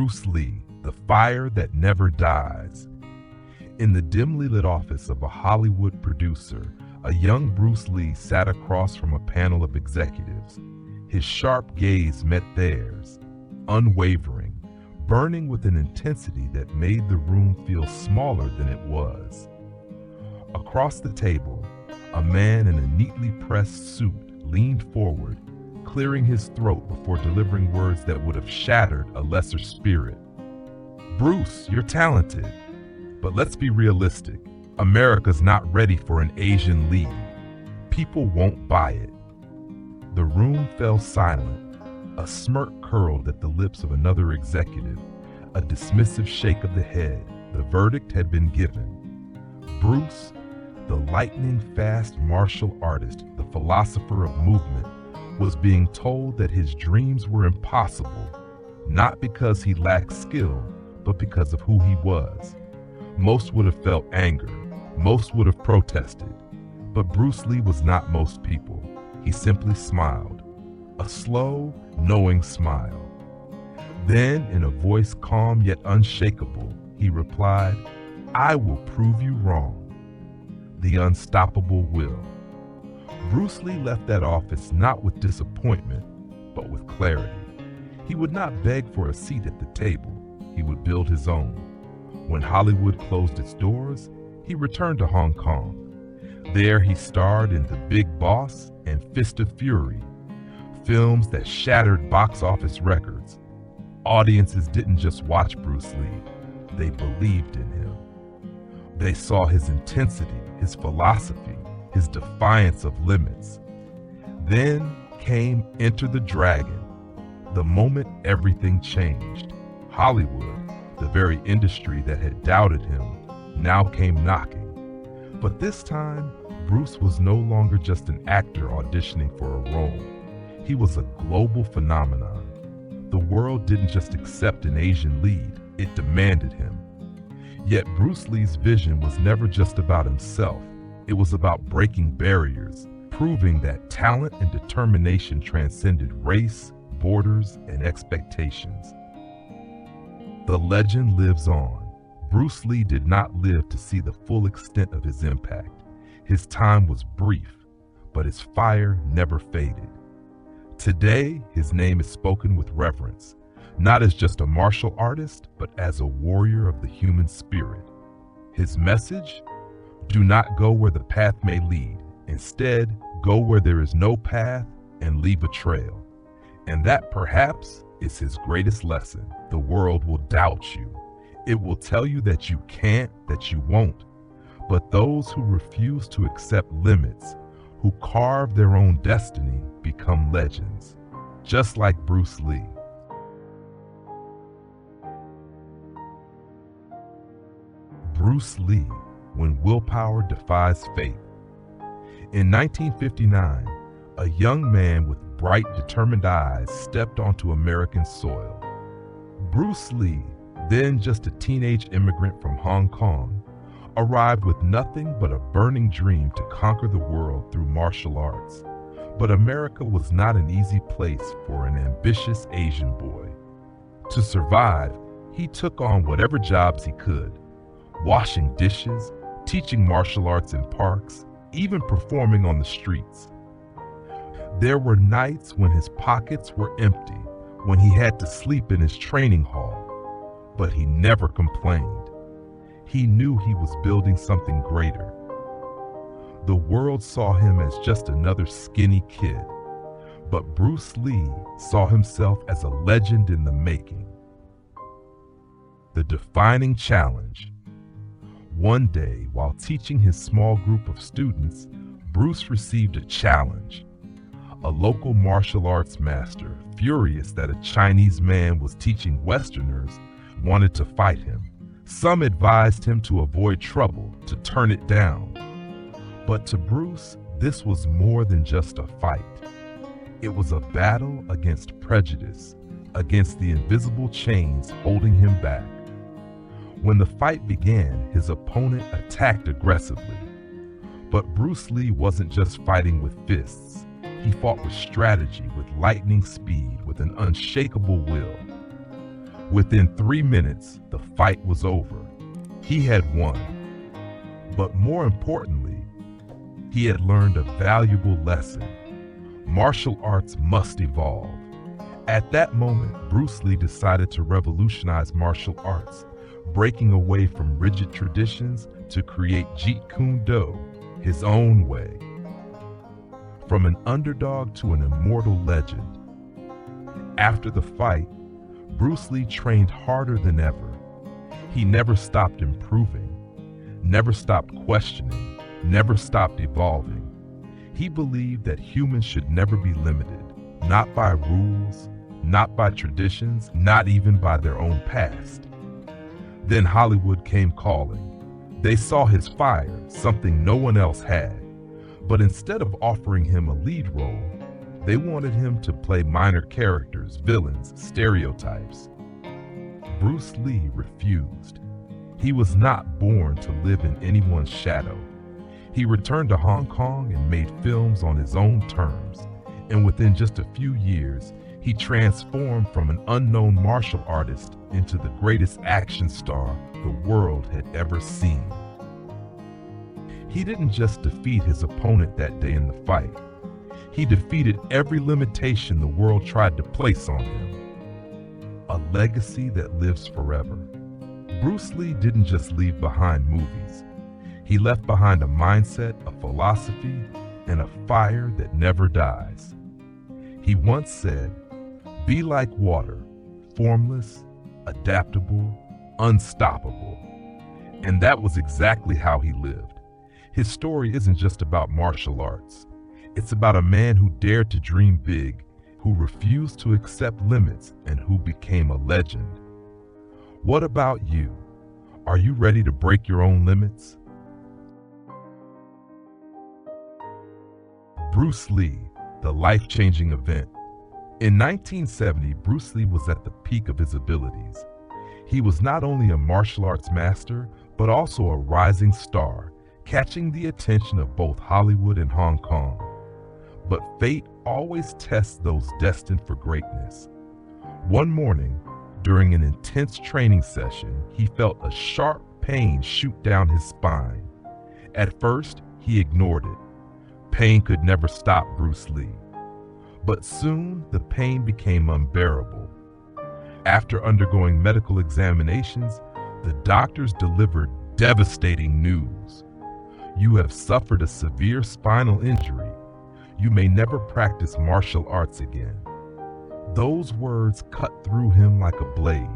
Bruce Lee, the fire that never dies. In the dimly lit office of a Hollywood producer, a young Bruce Lee sat across from a panel of executives. His sharp gaze met theirs, unwavering, burning with an intensity that made the room feel smaller than it was. Across the table, a man in a neatly pressed suit leaned forward, clearing his throat before delivering words that would have shattered a lesser spirit. "Bruce, you're talented, but let's be realistic. America's not ready for an Asian lead. People won't buy it." The room fell silent. A smirk curled at the lips of another executive, a dismissive shake of the head. The verdict had been given. Bruce, the lightning-fast martial artist, the philosopher of movement, was being told that his dreams were impossible, not because he lacked skill, but because of who he was. Most would have felt anger, most would have protested, but Bruce Lee was not most people. He simply smiled, a slow, knowing smile. Then, in a voice calm yet unshakable, he replied, "I will prove you wrong." The unstoppable will. Bruce Lee left that office not with disappointment, but with clarity. He would not beg for a seat at the table. He would build his own. When Hollywood closed its doors, he returned to Hong Kong. There he starred in The Big Boss and Fist of Fury, films that shattered box office records. Audiences didn't just watch Bruce Lee, they believed in him. They saw his intensity, his philosophy, his defiance of limits. Then came Enter the Dragon, the moment everything changed. Hollywood, the very industry that had doubted him, now came knocking. But this time, Bruce was no longer just an actor auditioning for a role. He was a global phenomenon. The world didn't just accept an Asian lead, it demanded him. Yet Bruce Lee's vision was never just about himself. It was about breaking barriers, proving that talent and determination transcended race, borders, and expectations. The legend lives on. Bruce Lee did not live to see the full extent of his impact. His time was brief, but his fire never faded. Today, his name is spoken with reverence, not as just a martial artist, but as a warrior of the human spirit. His message? Do not go where the path may lead. Instead, go where there is no path and leave a trail. And that, perhaps, is his greatest lesson. The world will doubt you. It will tell you that you can't, that you won't. But those who refuse to accept limits, who carve their own destiny, become legends, just like Bruce Lee. Bruce Lee, when willpower defies fate. In 1959, a young man with bright, determined eyes stepped onto American soil. Bruce Lee, then just a teenage immigrant from Hong Kong, arrived with nothing but a burning dream to conquer the world through martial arts. But America was not an easy place for an ambitious Asian boy. To survive, he took on whatever jobs he could, washing dishes, teaching martial arts in parks, even performing on the streets. There were nights when his pockets were empty, when he had to sleep in his training hall, but he never complained. He knew he was building something greater. The world saw him as just another skinny kid, but Bruce Lee saw himself as a legend in the making. The defining challenge. One day, while teaching his small group of students, Bruce received a challenge. A local martial arts master, furious that a Chinese man was teaching Westerners, wanted to fight him. Some advised him to avoid trouble, to turn it down. But to Bruce, this was more than just a fight. It was a battle against prejudice, against the invisible chains holding him back. When the fight began, his opponent attacked aggressively. But Bruce Lee wasn't just fighting with fists. He fought with strategy, with lightning speed, with an unshakable will. Within 3 minutes, the fight was over. He had won. But more importantly, he had learned a valuable lesson. Martial arts must evolve. At that moment, Bruce Lee decided to revolutionize martial arts, breaking away from rigid traditions to create Jeet Kune Do his own way. From an underdog to an immortal legend. After the fight, Bruce Lee trained harder than ever. He never stopped improving, never stopped questioning, never stopped evolving. He believed that humans should never be limited, not by rules, not by traditions, not even by their own past. Then Hollywood came calling. They saw his fire, something no one else had. But instead of offering him a lead role, they wanted him to play minor characters, villains, stereotypes. Bruce Lee refused. He was not born to live in anyone's shadow. He returned to Hong Kong and made films on his own terms. And within just a few years, he transformed from an unknown martial artist into the greatest action star the world had ever seen. He didn't just defeat his opponent that day in the fight. He defeated every limitation the world tried to place on him. A legacy that lives forever. Bruce Lee didn't just leave behind movies. He left behind a mindset, a philosophy, and a fire that never dies. He once said, "Be like water, formless, adaptable, unstoppable." And that was exactly how he lived. His story isn't just about martial arts. It's about a man who dared to dream big, who refused to accept limits, and who became a legend. What about you? Are you ready to break your own limits? Bruce Lee, the life-changing event. In 1970, Bruce Lee was at the peak of his abilities. He was not only a martial arts master, but also a rising star, catching the attention of both Hollywood and Hong Kong. But fate always tests those destined for greatness. One morning, during an intense training session, he felt a sharp pain shoot down his spine. At first, he ignored it. Pain could never stop Bruce Lee. But soon, the pain became unbearable. After undergoing medical examinations, the doctors delivered devastating news. You have suffered a severe spinal injury. You may never practice martial arts again. Those words cut through him like a blade.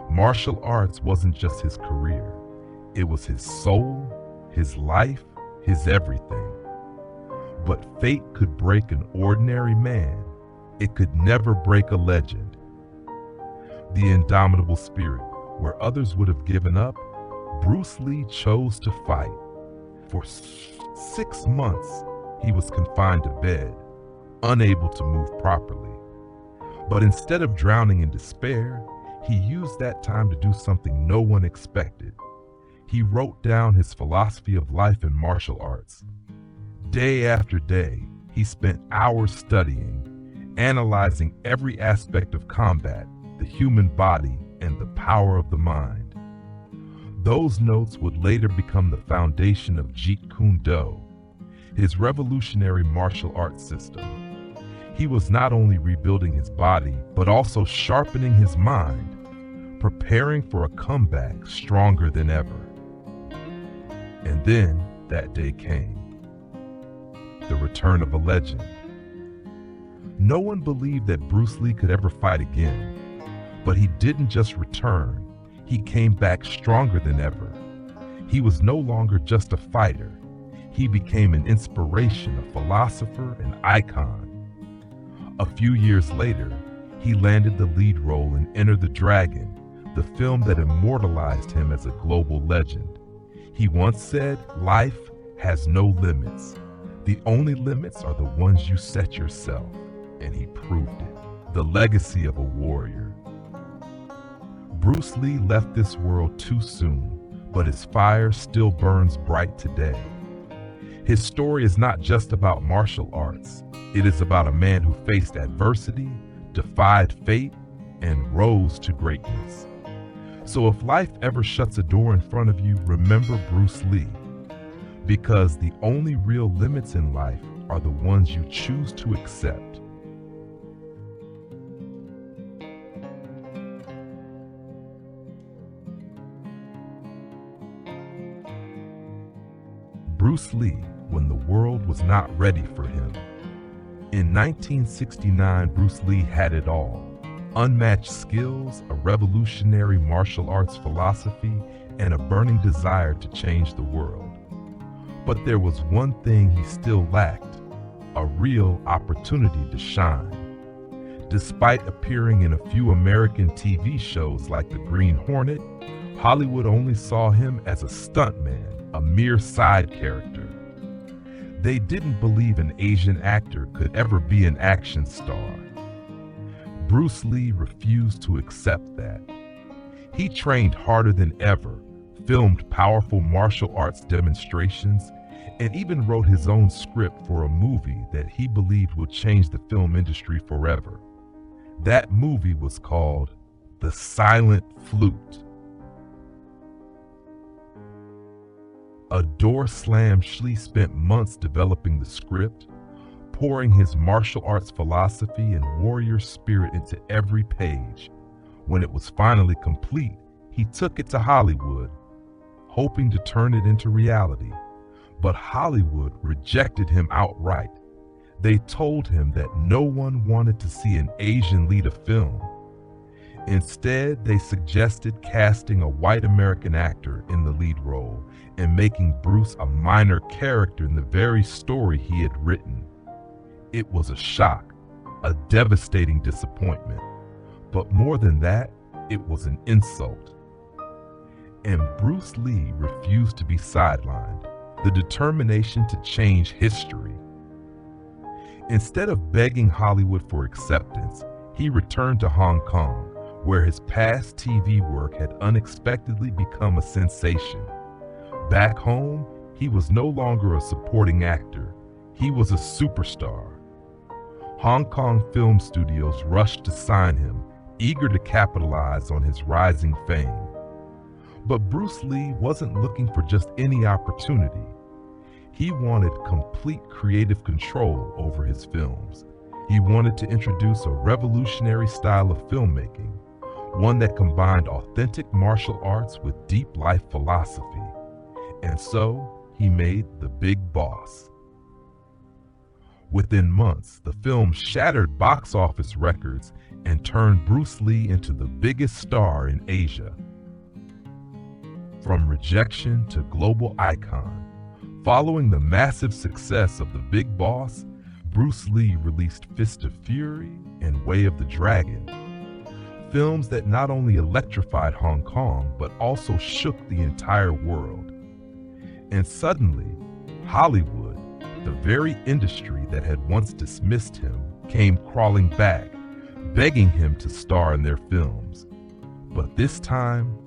Martial arts wasn't just his career. It was his soul, his life, his everything. But fate could break an ordinary man. It could never break a legend. The indomitable spirit, where others would have given up, Bruce Lee chose to fight. For 6 months, he was confined to bed, unable to move properly. But instead of drowning in despair, he used that time to do something no one expected. He wrote down his philosophy of life and martial arts. Day after day, he spent hours studying, analyzing every aspect of combat, the human body, and the power of the mind. Those notes would later become the foundation of Jeet Kune Do, his revolutionary martial arts system. He was not only rebuilding his body, but also sharpening his mind, preparing for a comeback stronger than ever. And then that day came. The return of a legend. No one believed that Bruce Lee could ever fight again, but he didn't just return, he came back stronger than ever. He was no longer just a fighter, he became an inspiration, a philosopher, an icon. A few years later, he landed the lead role in Enter the Dragon, the film that immortalized him as a global legend. He once said, "Life has no limits. The only limits are the ones you set yourself," and he proved it. The legacy of a warrior. Bruce Lee left this world too soon, but his fire still burns bright today. His story is not just about martial arts. It is about a man who faced adversity, defied fate, and rose to greatness. So if life ever shuts a door in front of you, remember Bruce Lee, because the only real limits in life are the ones you choose to accept. Bruce Lee, when the world was not ready for him. In 1969, Bruce Lee had it all: unmatched skills, a revolutionary martial arts philosophy, and a burning desire to change the world. But there was one thing he still lacked: a real opportunity to shine. Despite appearing in a few American TV shows like The Green Hornet, Hollywood only saw him as a stuntman, a mere side character. They didn't believe an Asian actor could ever be an action star. Bruce Lee refused to accept that. He trained harder than ever, filmed powerful martial arts demonstrations, and even wrote his own script for a movie that he believed would change the film industry forever. That movie was called The Silent Flute. A door slam, Lee spent months developing the script, pouring his martial arts philosophy and warrior spirit into every page. When it was finally complete, he took it to Hollywood, hoping to turn it into reality. But Hollywood rejected him outright. They told him that no one wanted to see an Asian lead a film. Instead, they suggested casting a white American actor in the lead role and making Bruce a minor character in the very story he had written. It was a shock, a devastating disappointment. But more than that, it was an insult. And Bruce Lee refused to be sidelined, the determination to change history. Instead of begging Hollywood for acceptance, he returned to Hong Kong, where his past TV work had unexpectedly become a sensation. Back home, he was no longer a supporting actor. He was a superstar. Hong Kong film studios rushed to sign him, eager to capitalize on his rising fame. But Bruce Lee wasn't looking for just any opportunity. He wanted complete creative control over his films. He wanted to introduce a revolutionary style of filmmaking, one that combined authentic martial arts with deep life philosophy. And so he made The Big Boss. Within months, the film shattered box office records and turned Bruce Lee into the biggest star in Asia. From Rejection to global icon, following the massive success of The Big Boss, Bruce Lee released Fist of Fury and Way of the Dragon, films that not only electrified Hong Kong but also shook the entire world. And suddenly, Hollywood, the very industry that had once dismissed him, came crawling back, begging him to star in their films. But this time,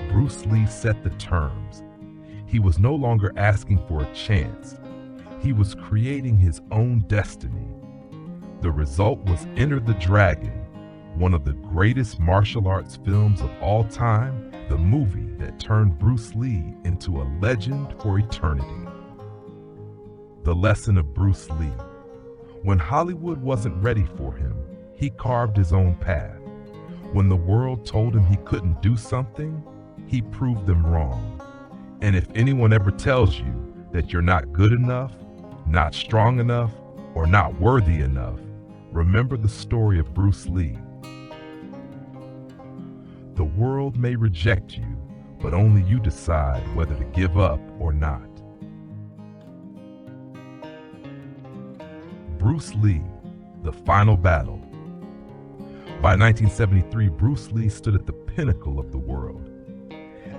Bruce Lee set the terms. He was no longer asking for a chance. He was creating his own destiny. The result was Enter the Dragon, one of the greatest martial arts films of all time, the movie that turned Bruce Lee into a legend for eternity. The lesson of Bruce Lee. When Hollywood wasn't ready for him, he carved his own path. When the world told him he couldn't do something, he proved them wrong. And if anyone ever tells you that you're not good enough, not strong enough, or not worthy enough, remember the story of Bruce Lee. The world may reject you, but only you decide whether to give up or not. Bruce Lee, The Final Battle. By 1973, Bruce Lee stood at the pinnacle of the world.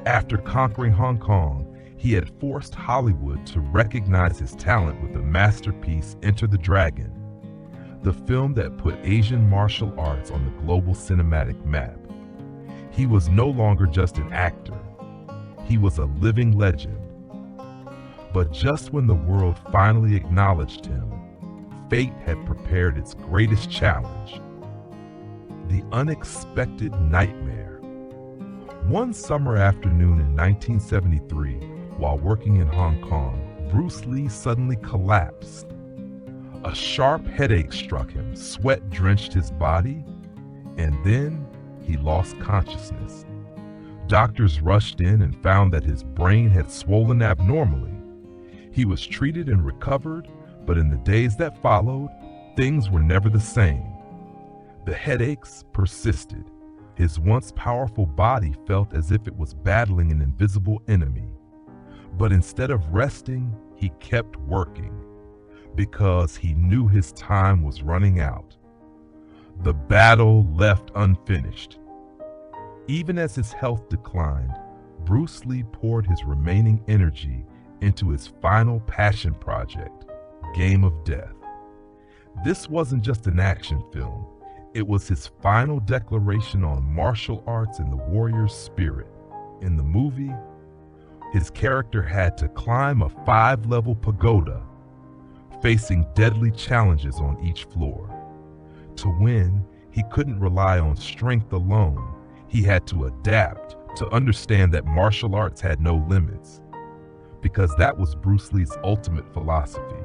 After conquering Hong Kong, he had forced Hollywood to recognize his talent with the masterpiece Enter the Dragon, the film that put Asian martial arts on the global cinematic map. He was no longer just an actor. He was a living legend. But just when the world finally acknowledged him, fate had prepared its greatest challenge. The Unexpected Nightmare. One summer afternoon in 1973, while working in Hong Kong, Bruce Lee suddenly collapsed. A sharp headache struck him, sweat drenched his body, and then he lost consciousness. Doctors rushed in and found that his brain had swollen abnormally. He was treated and recovered, but in the days that followed, things were never the same. The headaches persisted. His once powerful body felt as if it was battling an invisible enemy. But instead of resting, he kept working, because he knew his time was running out. The battle left unfinished. Even as his health declined, Bruce Lee poured his remaining energy into his final passion project, Game of Death. This wasn't just an action film. It was his final declaration on martial arts and the warrior's spirit. In the movie, his character had to climb a 5-level pagoda, facing deadly challenges on each floor. To win, he couldn't rely on strength alone. He had to adapt, to understand that martial arts had no limits, because that was Bruce Lee's ultimate philosophy.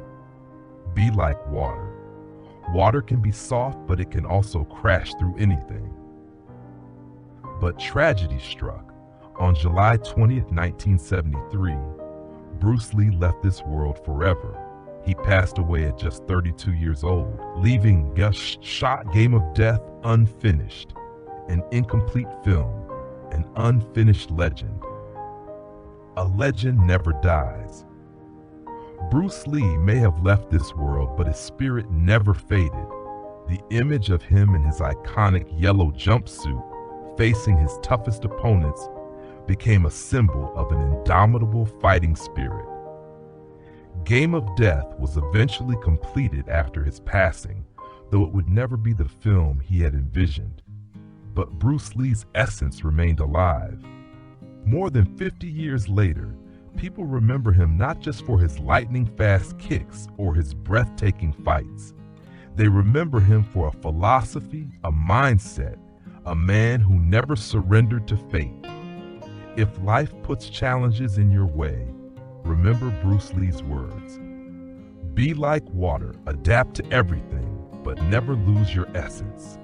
Be like water. Water can be soft, but it can also crash through anything. But tragedy struck. On July 20th, 1973, Bruce Lee left this world forever. He passed away at just 32 years old, leaving shot Game of Death unfinished, an incomplete film, an unfinished legend. A legend never dies. Bruce Lee may have left this world, but his spirit never faded. The image of him in his iconic yellow jumpsuit, facing his toughest opponents, became a symbol of an indomitable fighting spirit. Game of Death was eventually completed after his passing, though it would never be the film he had envisioned. But Bruce Lee's essence remained alive. More than 50 years later, people remember him not just for his lightning-fast kicks or his breathtaking fights. They remember him for a philosophy, a mindset, a man who never surrendered to fate. If life puts challenges in your way, remember Bruce Lee's words. Be like water, adapt to everything, but never lose your essence.